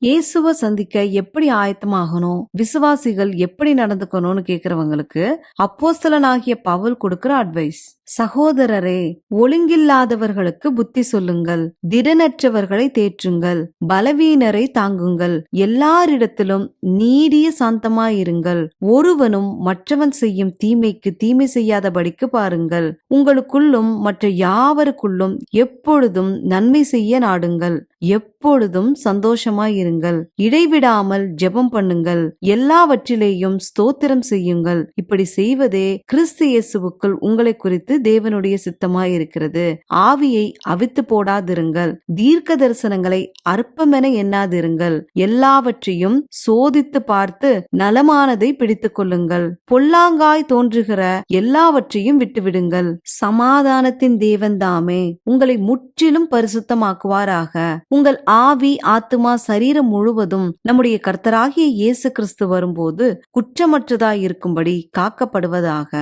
இயேசுவ சந்திக்க எப்படி ஆயத்தமாகணும், விசுவாசிகள் எப்படி நடந்துக்கணும்னு கேக்குறவங்களுக்கு அப்போஸ்தலனாகிய பவுல் கொடுக்கிற அட்வைஸ். சகோதரரே, ஒழுங்கில்லாதவர்களுக்கு புத்தி சொல்லுங்கள், திடனற்றவர்களை தேற்றுங்கள், பலவீனரை தாங்குங்கள், எல்லாரிடத்திலும் நீடிய சாந்தமாயிருங்கள், ஒருவனும் மற்றவன் செய்யும் தீமைக்கு தீமை செய்யாதபடிக்கு பாருங்கள், உங்களுக்குள்ளும் மற்ற யாவருக்குள்ளும் எப்பொழுதும் நன்மை செய்ய நாடுங்கள், எப்பொழுதும் சந்தோஷமாயிருங்கள், இடைவிடாமல் ஜெபம் பண்ணுங்கள், எல்லாவற்றிலேயும் ஸ்தோத்திரம் செய்யுங்கள், இப்படி செய்வதே கிறிஸ்து இயேசுவுக்குள் உங்களை குறித்து தேவனுடைய சித்தமாயிருக்கிறது. ஆவியை அவித்து போடாதிருங்கள், தீர்க்க தரிசனங்களை அற்பமென எண்ணாதிருங்கள், எல்லாவற்றையும் சோதித்து பார்த்து நலமானதை பிடித்துக் கொள்ளுங்கள், பொல்லாங்காய் தோன்றுகிற எல்லாவற்றையும் விட்டுவிடுங்கள், சமாதானத்தின் தேவன் தாமே உங்களை முற்றிலும் பரிசுத்தமாக்குவாராக. உங்கள் ஆவி, ஆத்துமா, சரீரம் முழுவதும் நம்முடைய கர்த்தராகிய இயேசு கிறிஸ்து வரும்போது குற்றமற்றதாய் இருக்கும்படி காக்கப்படுவதாக.